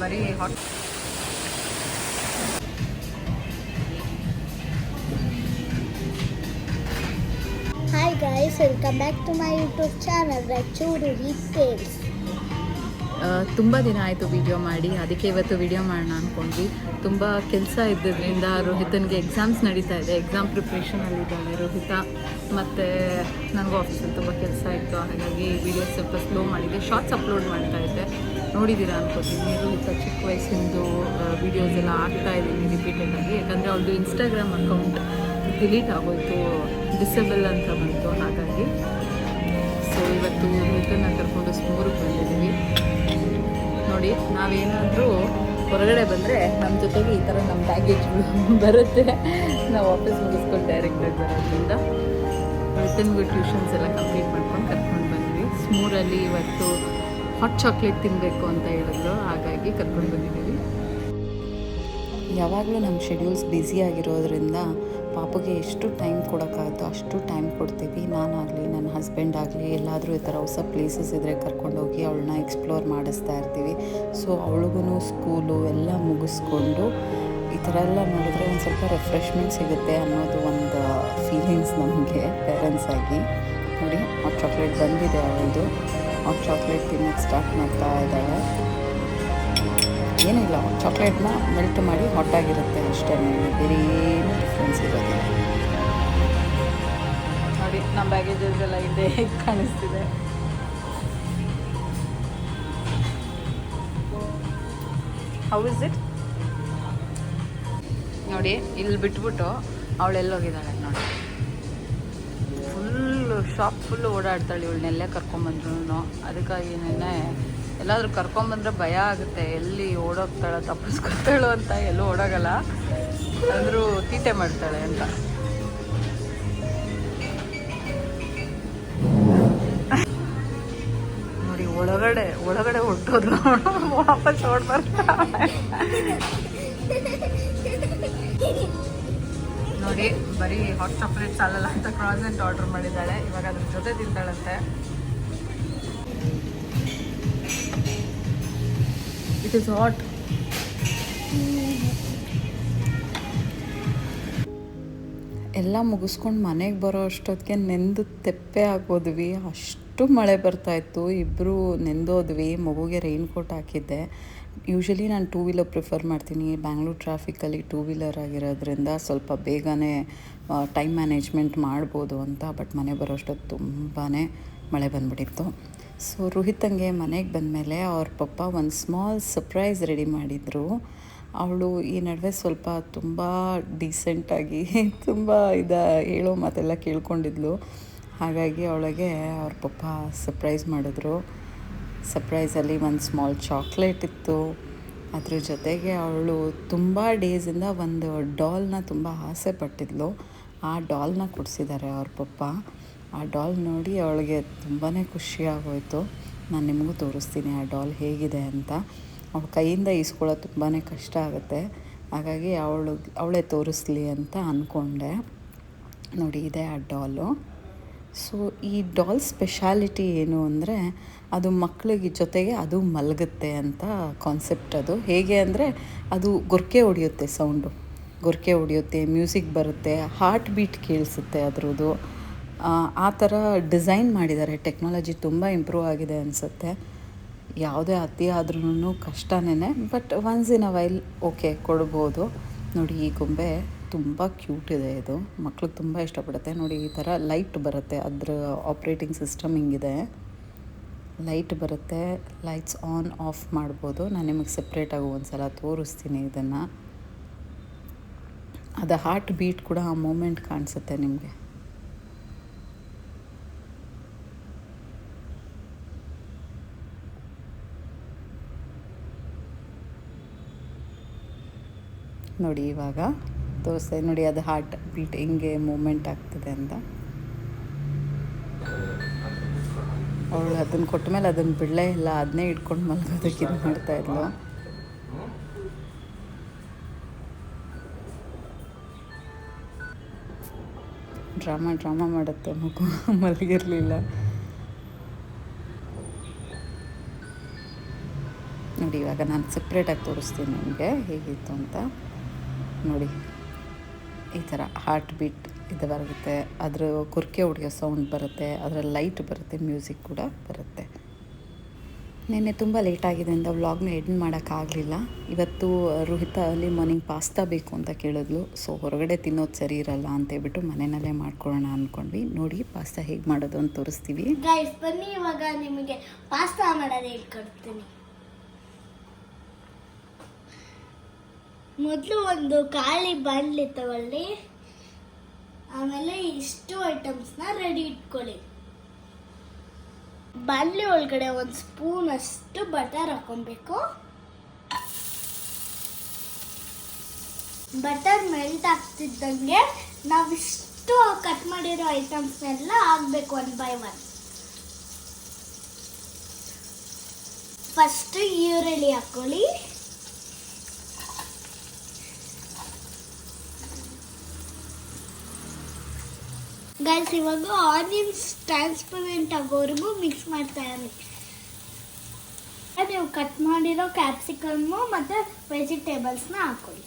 ಬರೀ hot. Hi guys, welcome back to my YouTube channel Rachuru Retails. ತುಂಬ ದಿನ ಆಯಿತು ವಿಡಿಯೋ ಮಾಡಿ, ಅದಕ್ಕೆ ಇವತ್ತು ವಿಡಿಯೋ ಮಾಡೋಣ ಅಂದ್ಕೊಂಡ್ವಿ. ತುಂಬ ಕೆಲಸ ಇದ್ದಿದ್ದರಿಂದ ರೋಹಿತನಿಗೆ ಎಕ್ಸಾಮ್ಸ್ ನಡೀತಾ ಇದೆ, ಎಕ್ಸಾಮ್ ಪ್ರಿಪ್ರೇಷನಲ್ಲಿದ್ದಾಳೆ ರೋಹಿತ. ಮತ್ತು ನನಗೂ ಆಫೀಸಲ್ಲಿ ತುಂಬ ಕೆಲಸ ಇತ್ತು, ಹಾಗಾಗಿ ವಿಡಿಯೋ ಸ್ವಲ್ಪ ಸ್ಲೋ ಮಾಡಿದ್ದೆ. ಶಾರ್ಟ್ಸ್ ಅಪ್ಲೋಡ್ ಮಾಡ್ತಾ ಇದ್ದೆ, ನೋಡಿದ್ದೀರಾ ಅನ್ಕೋತೀನಿ. ರೋಹಿತ ಚಿಕ್ಕ ವಯಸ್ಸಿಂದು ವೀಡಿಯೋಸ್ ಎಲ್ಲ ಆಗ್ತಾ ಇದ್ದೀನಿ ರಿಪೀಟೆಡಾಗಿ, ಯಾಕಂದರೆ ಅವ್ರದ್ದು ಇನ್ಸ್ಟಾಗ್ರಾಮ್ ಅಕೌಂಟ್ ಡಿಲೀಟ್ ಆಗೋಯಿತು, ಡಿಸೇಬಲ್ ಅಂತ ಬಂತು. ಹಾಗಾಗಿ ಸೊ ಇವತ್ತು ರೋಹಿತನ ಕರ್ಕೊಂಡು ಸ್ಮೂರಿಗೆ ಬಂದಿದ್ದೀವಿ. ನೋಡಿ, ನಾವೇನಾದರೂ ಹೊರಗಡೆ ಬಂದರೆ ನಮ್ಮ ಜೊತೆಗೆ ಈ ಥರ ನಮ್ಮ ಬ್ಯಾಗೇಜ್ಗಳು ಬರುತ್ತೆ. ನಾವು ಆಫೀಸ್ ಮುಗಿಸ್ಕೊಂಡು ಡೈರೆಕ್ಟಾಗಿ ಬರೋದ್ರಿಂದ ರೋಹಿತನಿಗೂ ಟ್ಯೂಷನ್ಸ್ ಎಲ್ಲ ಕಂಪ್ಲೀಟ್ ಮಾಡ್ಕೊಂಡು ಕರ್ಕೊಂಡು ಬಂದ್ವಿ. ಸ್ಮೂರಲ್ಲಿ ಇವತ್ತು ಹಾಟ್ ಚಾಕ್ಲೇಟ್ ತಿನ್ನಬೇಕು ಅಂತ ಹೇಳಿದ್ರು, ಹಾಗಾಗಿ ಕರ್ಕೊಂಡು ಬಂದಿದ್ದೀವಿ. ಯಾವಾಗಲೂ ನಮ್ಮ ಶೆಡ್ಯೂಲ್ಸ್ ಬ್ಯುಸಿಯಾಗಿರೋದ್ರಿಂದ ಪಾಪಗೆ ಎಷ್ಟು ಟೈಮ್ ಕೊಡೋಕ್ಕಾಗುತ್ತೋ ಅಷ್ಟು ಟೈಮ್ ಕೊಡ್ತೀವಿ. ನಾನಾಗಲಿ ನನ್ನ ಹಸ್ಬೆಂಡ್ ಆಗಲಿ ಎಲ್ಲಾದರೂ ಈ ಥರ ಹೊಸ ಪ್ಲೇಸಸ್ ಇದ್ದರೆ ಕರ್ಕೊಂಡೋಗಿ ಅವಳನ್ನ ಎಕ್ಸ್ಪ್ಲೋರ್ ಮಾಡಿಸ್ತಾ ಇರ್ತೀವಿ. ಸೊ ಅವಳಿಗೂ ಸ್ಕೂಲು ಎಲ್ಲ ಮುಗಿಸ್ಕೊಂಡು ಈ ಥರ ಎಲ್ಲ ನೋಡಿದ್ರೆ ಒಂದು ಸ್ವಲ್ಪ ರಿಫ್ರೆಶ್ಮೆಂಟ್ ಸಿಗುತ್ತೆ ಅನ್ನೋದು ಒಂದು ಫೀಲಿಂಗ್ಸ್ ನಮಗೆ ಪೇರೆಂಟ್ಸ್ ಆಗಿ. ನೋಡಿ, ಹಾಟ್ ಚಾಕ್ಲೇಟ್ ಬಂದಿದೆ ಅವಳದು. ಹಾಟ್ ಚಾಕ್ಲೇಟ್ ತಿನ್ನೋಕ್ಕೆ ಸ್ಟಾರ್ಟ್ ಮಾಡ್ತಾ ಇದ್ದಾಳೆ. ಏನಿಲ್ಲ, ಚಾಕ್ಲೇಟ್ನ ಮೆಲ್ಟ್ ಮಾಡಿ ಹಾಟಾಗಿರುತ್ತೆ ಅಷ್ಟೇ, ಬೇರೆ ಏನು ಡಿಫ್ರೆನ್ಸ್ ಇರೋದಿಲ್ಲ. ನೋಡಿ, ನಮ್ಮ ಬ್ಯಾಗೇಜಸ್ ಎಲ್ಲ ಇದೆ, ಕಾಣಿಸ್ತಿದೆ. How is it? ನೋಡಿ, ಇಲ್ಲಿ ಬಿಟ್ಬಿಟ್ಟು ಅವಳೆಲ್ಲೋಗಿದ್ದಾಳೆ ನೋಡಿ. ಫುಲ್ಲು ಶಾಪ್ ಫುಲ್ಲು ಓಡಾಡ್ತಾಳೆ. ಇವಳನ್ನೆಲ್ಲೇ ಕರ್ಕೊಂಬಂದ್ರು, ಅದಕ್ಕಾಗಿ ನೆನ್ನೆ ಎಲ್ಲಾದರೂ ಕರ್ಕೊಂಬಂದ್ರೆ ಭಯ ಆಗುತ್ತೆ, ಎಲ್ಲಿ ಓಡೋಗ್ತಾಳೆ ತಪ್ಪಿಸ್ಕೊತಾಳು ಅಂತ. ಎಲ್ಲೂ ಓಡೋಗಲ್ಲ, ಅಂದರೂ ತೀಟೆ ಮಾಡ್ತಾಳೆ ಅಂತ. ನೋಡಿ, ಒಳಗಡೆ ಹೊಟ್ಟೋದು, ವಾಪಸ್ ಓಡ್ಬರ್ತಾಳೆ. ನೋಡಿ, ಬರೀ ಹಾಟ್ ಚಾಕ್ಲೇಟ್ಸ್ ಅಲ್ಲಲ್ಲ ಅಂತ ಕ್ರಾಸೆಂಟ್ ಆರ್ಡರ್ ಮಾಡಿದ್ದಾಳೆ. ಇವಾಗ ಅದ್ರ ಜೊತೆ ತಿಂತಾಳಂತೆ. It is hot. ಎಲ್ಲ ಮುಗಿಸ್ಕೊಂಡು ಮನೆಗೆ ಬರೋ ಅಷ್ಟೊತ್ತಿಗೆ ನೆಂದು ತೆಪ್ಪೆ ಆಗೋದ್ವಿ, ಅಷ್ಟು ಮಳೆ ಬರ್ತಾಯಿತ್ತು. ಇಬ್ಬರು ನೆಂದೋದ್ವಿ. ಮಗುಗೆ ರೈನ್ ಕೋಟ್ ಹಾಕಿದ್ದೆ. ಯೂಶ್ವಲಿ ನಾನು ಟೂ ವೀಲರ್ ಪ್ರಿಫರ್ ಮಾಡ್ತೀನಿ. ಬ್ಯಾಂಗ್ಳೂರು ಟ್ರಾಫಿಕಲ್ಲಿ ಟೂ ವೀಲರ್ ಆಗಿರೋದ್ರಿಂದ ಸ್ವಲ್ಪ ಬೇಗನೆ ಟೈಮ್ ಮ್ಯಾನೇಜ್ಮೆಂಟ್ ಮಾಡ್ಬೋದು ಅಂತ. ಬಟ್ ಮನೆ ಬರೋ ಅಷ್ಟೊತ್ತು ತುಂಬಾ ಮಳೆ ಬಂದುಬಿಟ್ಟಿತ್ತು. ಸೊ ರೋಹಿತಂಗೆ ಮನೆಗೆ ಬಂದಮೇಲೆ ಅವ್ರ ಪಪ್ಪ ಒಂದು ಸ್ಮಾಲ್ ಸರ್ಪ್ರೈಸ್ ರೆಡಿ ಮಾಡಿದರು. ಅವಳು ಈ ನಡುವೆ ಸ್ವಲ್ಪ ತುಂಬ ಡೀಸೆಂಟಾಗಿ ತುಂಬ ಹೇಳೋ ಮಾತೆಲ್ಲ ಕೇಳ್ಕೊಂಡಿದ್ಲು. ಹಾಗಾಗಿ ಅವಳಿಗೆ ಅವ್ರ ಪಪ್ಪ ಸರ್ಪ್ರೈಸ್ ಮಾಡಿದ್ರು. ಸರ್ಪ್ರೈಸಲ್ಲಿ ಒಂದು ಸ್ಮಾಲ್ ಚಾಕ್ಲೇಟ್ ಇತ್ತು. ಅದ್ರ ಜೊತೆಗೆ ಅವಳು ತುಂಬ ಡೇಸಿಂದ ಒಂದು ಡಾಲ್ನ ತುಂಬ ಆಸೆ ಪಟ್ಟಿದ್ಲು. ಆ ಡಾಲ್ನ ಕೊಡಿಸಿದ್ದಾರೆ ಅವ್ರ ಪಪ್ಪ. ಆ ಡಾಲ್ ನೋಡಿ ಅವಳಿಗೆ ತುಂಬಾ ಖುಷಿ ಆಗೋಯಿತು. ನಾನು ನಿಮಗೂ ತೋರಿಸ್ತೀನಿ ಆ ಡಾಲ್ ಹೇಗಿದೆ ಅಂತ. ಅವಳ ಕೈಯಿಂದ ಈಸ್ಕೊಳ್ಳೋದು ತುಂಬಾ ಕಷ್ಟ ಆಗುತ್ತೆ, ಹಾಗಾಗಿ ಅವಳೇ ತೋರಿಸ್ಲಿ ಅಂತ ಅಂದ್ಕೊಂಡೆ. ನೋಡಿ, ಇದೆ ಆ ಡಾಲು. ಸೊ ಈ ಡಾಲ್ ಸ್ಪೆಷಾಲಿಟಿ ಏನು ಅಂದರೆ, ಅದು ಮಕ್ಕಳಿಗೆ ಜೊತೆಗೆ ಅದು ಮಲಗುತ್ತೆ ಅಂತ ಕಾನ್ಸೆಪ್ಟ್. ಅದು ಹೇಗೆ ಅಂದರೆ, ಅದು ಗೊರಕೆ ಹೊಡೆಯುತ್ತೆ, ಸೌಂಡು ಗೊರಕೆ ಹೊಡೆಯುತ್ತೆ, ಮ್ಯೂಸಿಕ್ ಬರುತ್ತೆ, ಹಾರ್ಟ್ ಬೀಟ್ ಕೇಳಿಸುತ್ತೆ ಅದ್ರದ್ದು. ಆ ಥರ ಡಿಸೈನ್ ಮಾಡಿದ್ದಾರೆ. ಟೆಕ್ನಾಲಜಿ ತುಂಬ ಇಂಪ್ರೂವ್ ಆಗಿದೆ ಅನಿಸುತ್ತೆ. ಯಾವುದೇ ಅತಿ ಆದ್ರೂ ಕಷ್ಟನೇ, but once in a while okay ಕೊಡ್ಬೋದು. ನೋಡಿ, ಈ ಗೊಂಬೆ ತುಂಬ ಕ್ಯೂಟ್ ಇದೆ. ಇದು ಮಕ್ಳಿಗೆ ತುಂಬ ಇಷ್ಟಪಡುತ್ತೆ. ನೋಡಿ, ಈ ಥರ ಲೈಟ್ ಬರುತ್ತೆ, ಅದ್ರ ಆಪ್ರೇಟಿಂಗ್ ಸಿಸ್ಟಮ್ ಹಿಂಗಿದೆ. ಲೈಟ್ ಬರುತ್ತೆ, ಲೈಟ್ಸ್ ಆನ್ ಆಫ್ ಮಾಡ್ಬೋದು. ನಾನು ನಿಮಗೆ ಸಪ್ರೇಟಾಗಿ ಒಂದು ಸಲ ತೋರಿಸ್ತೀನಿ ಇದನ್ನು. ಅದು ಹಾರ್ಟ್ ಬೀಟ್ ಕೂಡ ಆ ಮೂಮೆಂಟ್ ಕಾಣಿಸುತ್ತೆ ನಿಮಗೆ. ನೋಡಿ, ಇವಾಗ ತೋರಿಸ್ತಾ ನೋಡಿ, ಅದು ಹಾರ್ಟ್ ಬೀಟ್ ಹಿಂಗೆ ಮೂಮೆಂಟ್ ಆಗ್ತದೆ ಅಂತ. ಅವಳು ಅದನ್ನು ಕೊಟ್ಟ ಮೇಲೆ ಅದನ್ನು ಬಿಡಲೇ ಇಲ್ಲ, ಅದನ್ನೇ ಇಟ್ಕೊಂಡು ಮಲಗೋದಕ್ಕೆ ಇದು ಮಾಡ್ತಾಯಿದ್ಲು. ಡ್ರಾಮಾ ಮಾಡುತ್ತೆ ಮಗು, ಮಲಗಿರಲಿಲ್ಲ. ನೋಡಿ ಇವಾಗ ನಾನು ಸಪ್ರೇಟಾಗಿ ತೋರಿಸ್ತೀನಿ ನಿಮಗೆ ಹೇಗಿತ್ತು ಅಂತ. ನೋಡಿ ಈ ಥರ ಹಾರ್ಟ್ ಬೀಟ್ ಇದು ಬರುತ್ತೆ, ಅದ್ರ ಕುರ್ಕೆ ಹೊಡೆಯೋ ಸೌಂಡ್ ಬರುತ್ತೆ, ಅದರ ಲೈಟ್ ಬರುತ್ತೆ, ಮ್ಯೂಸಿಕ್ ಕೂಡ ಬರುತ್ತೆ. ನಿನ್ನೆ ತುಂಬ ಲೇಟಾಗಿದ್ದರಿಂದ ವ್ಲಾಗ್ನ ಎಂಡ್ ಮಾಡೋಕ್ಕಾಗಲಿಲ್ಲ. ಇವತ್ತು ರೋಹಿತ ಅರ್ಲಿ ಮಾರ್ನಿಂಗ್ ಪಾಸ್ತಾ ಬೇಕು ಅಂತ ಕೇಳಿದ್ಲು. ಸೊ ಹೊರಗಡೆ ತಿನ್ನೋದು ಸರಿ ಇರಲ್ಲ ಅಂತೇಳ್ಬಿಟ್ಟು ಮನೆಯಲ್ಲೇ ಮಾಡ್ಕೊಳ್ಳೋಣ ಅಂದ್ಕೊಂಡ್ವಿ. ನೋಡಿ ಪಾಸ್ತಾ ಹೇಗೆ ಮಾಡೋದು ಅಂತ ತೋರಿಸ್ತೀವಿ. ಗೈಸ್ ಬನ್ನಿ ಇವಾಗ ನಿಮಗೆ ಪಾಸ್ತಾ ಮಾಡೋದು ಹೇಳ್ಕೊಡ್ತೀನಿ. ಮೊದಲು ಒಂದು ಖಾಲಿ ಬಾಣಲಿ ತಗೊಳ್ಳಿ, ಆಮೇಲೆ ಇಷ್ಟು ಐಟಮ್ಸ್ನ ರೆಡಿ ಇಟ್ಕೊಳ್ಳಿ. ಬಾಣಲಿ ಒಳಗಡೆ ಒಂದು ಸ್ಪೂನ್ ಅಷ್ಟು ಬಟರ್ ಹಾಕೊಬೇಕು. ಬಟರ್ ಮೆಲ್ಟ್ ಆಗ್ತಿದ್ದಂಗೆ ನಾವಿಷ್ಟು ಕಟ್ ಮಾಡಿರೋ ಐಟಮ್ಸ್ನೆಲ್ಲ ಹಾಕ್ಬೇಕು ಒನ್ ಬೈ ಒನ್. ಫಸ್ಟ್ ಈರುಳ್ಳಿ ಹಾಕೊಳ್ಳಿ. ಗೈಸ್ ಇವಾಗ ಆನಿಯನ್ಸ್ ಟ್ರಾನ್ಸ್ಪರೆಂಟ್ ಆಗೋವರೆಗೂ ಮಿಕ್ಸ್ ಮಾಡ್ತಾ ಇರಿ. ನೀವು ಕಟ್ ಮಾಡಿರೋ ಕ್ಯಾಪ್ಸಿಕಮ್ಮು ಮತ್ತು ವೆಜಿಟೇಬಲ್ಸ್ನ ಹಾಕೊಳ್ಳಿ.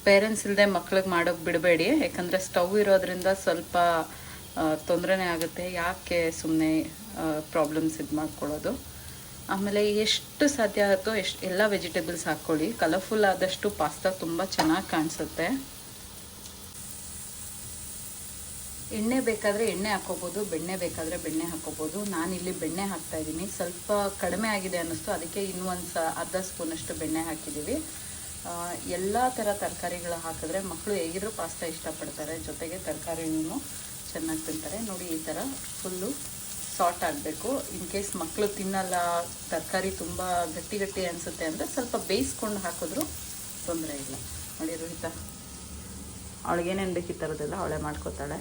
ಪೇರೆಂಟ್ಸ್ ಇಲ್ಲದೆ ಮಕ್ಳಿಗೆ ಮಾಡೋಕ್ಕೆ ಬಿಡಬೇಡಿ, ಯಾಕಂದರೆ ಸ್ಟವ್ ಇರೋದ್ರಿಂದ ಸ್ವಲ್ಪ ತೊಂದರೆನೇ ಆಗುತ್ತೆ. ಯಾಕೆ ಸುಮ್ಮನೆ ಪ್ರಾಬ್ಲಮ್ಸ್ ಇದು ಮಾಡ್ಕೊಳ್ಳೋದು. ಆಮೇಲೆ ಎಷ್ಟು ಸಾಧ್ಯ ಆಗುತ್ತೋ ಎಲ್ಲ ವೆಜಿಟೇಬಲ್ಸ್ ಹಾಕ್ಕೊಳ್ಳಿ. ಕಲರ್ಫುಲ್ ಆದಷ್ಟು ಪಾಸ್ತಾ ತುಂಬ ಚೆನ್ನಾಗಿ ಕಾಣಿಸುತ್ತೆ. ಎಣ್ಣೆ ಬೇಕಾದರೆ ಎಣ್ಣೆ ಹಾಕ್ಕೋಬೋದು, ಬೆಣ್ಣೆ ಬೇಕಾದರೆ ಬೆಣ್ಣೆ ಹಾಕ್ಕೋಬೋದು. ನಾನಿಲ್ಲಿ ಬೆಣ್ಣೆ ಹಾಕ್ತಾಯಿದ್ದೀನಿ. ಸ್ವಲ್ಪ ಕಡಿಮೆ ಆಗಿದೆ ಅನ್ನಿಸ್ತು, ಅದಕ್ಕೆ ಇನ್ನೂ ಅರ್ಧ ಸ್ಪೂನಷ್ಟು ಬೆಣ್ಣೆ ಹಾಕಿದ್ದೀವಿ. ಎಲ್ಲ ಥರ ತರಕಾರಿಗಳು ಹಾಕಿದ್ರೆ ಮಕ್ಕಳು ಹೇಗಿದ್ರೂ ಪಾಸ್ತಾ ಇಷ್ಟಪಡ್ತಾರೆ, ಜೊತೆಗೆ ತರಕಾರಿನೂ ಚೆನ್ನಾಗಿ ತಿಂತಾರೆ. ನೋಡಿ ಈ ಥರ ಫುಲ್ಲು ಸಾಟ್ ಆಗಬೇಕು. ಇನ್ ಕೇಸ್ ಮಕ್ಕಳು ತಿನ್ನಲ್ಲ, ತರಕಾರಿ ತುಂಬ ಗಟ್ಟಿ ಗಟ್ಟಿ ಅನಿಸುತ್ತೆ ಅಂದರೆ ಸ್ವಲ್ಪ ಬೇಯಿಸ್ಕೊಂಡು ಹಾಕಿದ್ರು ತೊಂದರೆ ಇಲ್ಲ. ನೋಡಿ ರೋಹಿತ ಅವಳಿಗೇನೇನು ಬೇಕು ಈ ಥರದ್ದೆಲ್ಲ ಅವಳೇ ಮಾಡ್ಕೋತಾಳೆ.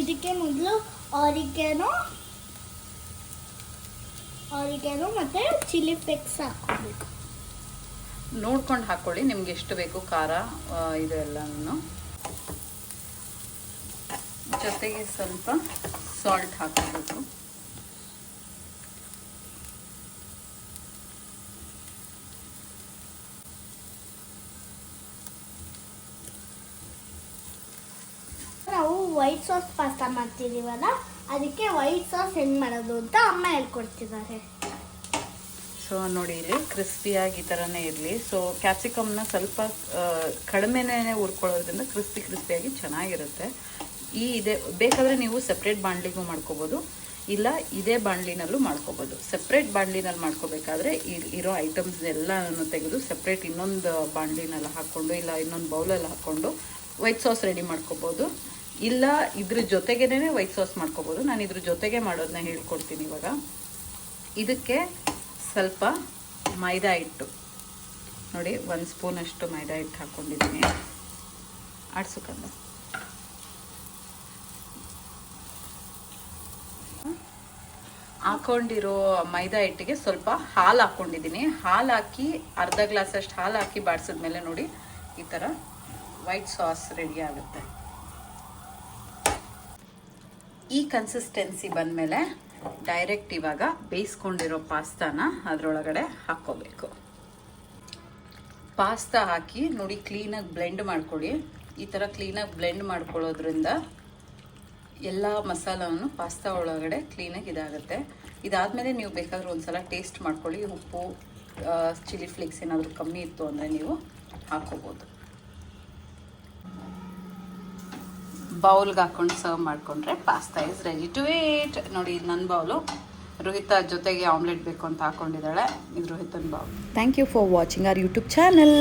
ಇದಕ್ಕೆ ಮೊದಲು ಆರಿಗ್ಯಾನೋ ಮತ್ತು ಚಿಲ್ಲಿ ಫ್ಲೇಕ್ಸ್ ಹಾಕಬೇಕು. ನೋಡ್ಕೊಂಡು ಹಾಕ್ಕೊಳ್ಳಿ ನಿಮ್ಗೆ ಎಷ್ಟು ಬೇಕು ಖಾರ ಇದು ಎಲ್ಲನೂ. ಜೊತೆಗೆ ಸ್ವಲ್ಪ ಸಾಲ್ಟ್ ಹಾಕಬೇಕು. ನಾವು ವೈಟ್ ಸಾಸ್ ಪಾಸ್ತಾ ಮಾಡ್ತಿದ್ದೀವಲ್ಲ, ಅದಕ್ಕೆ ವೈಟ್ ಸಾಸ್ ಹೆಂಗೆ ಮಾಡೋದು ಅಂತ ಅಮ್ಮ ಹೇಳ್ಕೊಡ್ತಿದ್ದಾರೆ. ಸೊ ನೋಡಿ ಇಲ್ಲಿ ಕ್ರಿಸ್ಪಿಯಾಗಿ ಈ ಥರನೇ ಇರಲಿ. ಸೊ ಕ್ಯಾಪ್ಸಿಕಮ್ನ ಸ್ವಲ್ಪ ಕಡಿಮೆನೇ ಹುರ್ಕೊಳ್ಳೋದ್ರಿಂದ ಕ್ರಿಸ್ಪಿಯಾಗಿ ಚೆನ್ನಾಗಿರುತ್ತೆ. ಇದೆ ಬೇಕಾದರೆ ನೀವು ಸಪ್ರೇಟ್ ಬಾಣಲಿಗೂ ಮಾಡ್ಕೋಬೋದು, ಇಲ್ಲ ಇದೇ ಬಾಣಲಿನಲ್ಲೂ ಮಾಡ್ಕೋಬೋದು. ಸಪ್ರೇಟ್ ಬಾಣಲಿನಲ್ಲಿ ಮಾಡ್ಕೋಬೇಕಾದ್ರೆ ಇರೋ ಐಟಮ್ಸ್ ಎಲ್ಲನೂ ತೆಗೆದು ಸಪ್ರೇಟ್ ಇನ್ನೊಂದು ಬಾಣಲಿನಲ್ಲಿ ಹಾಕ್ಕೊಂಡು ಇಲ್ಲ ಇನ್ನೊಂದು ಬೌಲಲ್ಲಿ ಹಾಕ್ಕೊಂಡು ವೈಟ್ ಸಾಸ್ ರೆಡಿ ಮಾಡ್ಕೋಬೋದು. ಇಲ್ಲ ಇದ್ರ ಜೊತೆಗೇ ವೈಟ್ ಸಾಸ್ ಮಾಡ್ಕೋಬೋದು. ನಾನು ಇದ್ರ ಜೊತೆಗೆ ಮಾಡೋದನ್ನ ಹೇಳ್ಕೊಡ್ತೀನಿ ಇವಾಗ. ಇದಕ್ಕೆ ಸ್ವಲ್ಪ ಮೈದಾ ಹಿಟ್ಟು ನೋಡಿ, 1 ಸ್ಪೂನಷ್ಟು ಮೈದಾ ಹಿಟ್ಟು ಹಾಕ್ಕೊಂಡಿದ್ದೀನಿ. ಆಡ್ಸೋಕಂದ ಹಾಕ್ಕೊಂಡಿರೋ ಮೈದಾ ಹಿಟ್ಟಿಗೆ ಸ್ವಲ್ಪ ಹಾಲು ಹಾಕ್ಕೊಂಡಿದ್ದೀನಿ. ಹಾಲು ಹಾಕಿ ಅರ್ಧ ಗ್ಲಾಸಷ್ಟು ಹಾಲು ಹಾಕಿ ಬಾಡಿಸಿದ್ಮೇಲೆ ನೋಡಿ ಈ ಥರ ವೈಟ್ ಸಾಸ್ ರೆಡಿ ಆಗುತ್ತೆ. ಈ ಕನ್ಸಿಸ್ಟೆನ್ಸಿ ಬಂದಮೇಲೆ ಡೈರೆಕ್ಟ್ ಇವಾಗ ಬೇಯಿಸ್ಕೊಂಡಿರೋ ಪಾಸ್ತಾನ ಅದರೊಳಗಡೆ ಹಾಕ್ಕೋಬೇಕು. ಪಾಸ್ತಾ ಹಾಕಿ ನೋಡಿ ಕ್ಲೀನಾಗಿ ಬ್ಲೆಂಡ್ ಮಾಡ್ಕೊಳ್ಳಿ. ಈ ಥರ ಕ್ಲೀನಾಗಿ ಬ್ಲೆಂಡ್ ಮಾಡ್ಕೊಳ್ಳೋದ್ರಿಂದ ಎಲ್ಲ ಮಸಾಲವನ್ನು ಪಾಸ್ತಾ ಒಳಗಡೆ ಕ್ಲೀನಾಗಿ ಇದಾಗುತ್ತೆ. ಇದಾದಮೇಲೆ ನೀವು ಬೇಕಾದ್ರೆ ಒಂದು ಸಲ ಟೇಸ್ಟ್ ಮಾಡ್ಕೊಳ್ಳಿ. ಉಪ್ಪು ಚಿಲ್ಲಿ ಫ್ಲೇಕ್ಸ್ ಏನಾದರೂ ಕಮ್ಮಿ ಇತ್ತು ಅಂದರೆ ನೀವು ಹಾಕ್ಕೋಬೋದು. ಬೌಲ್ಗೆ ಹಾಕ್ಕೊಂಡು ಸರ್ವ್ ಮಾಡಿಕೊಂಡ್ರೆ pasta is ready to eat. ನೋಡಿ ಇದು ನನ್ನ ಬೌಲು. ರೋಹಿತ ಜೊತೆಗೆ ಆಮ್ಲೆಟ್ ಬೇಕು ಅಂತ ಹಾಕ್ಕೊಂಡಿದ್ದಾಳೆ. ಇದು ರೋಹಿತನ bowl. Thank you for watching our YouTube channel.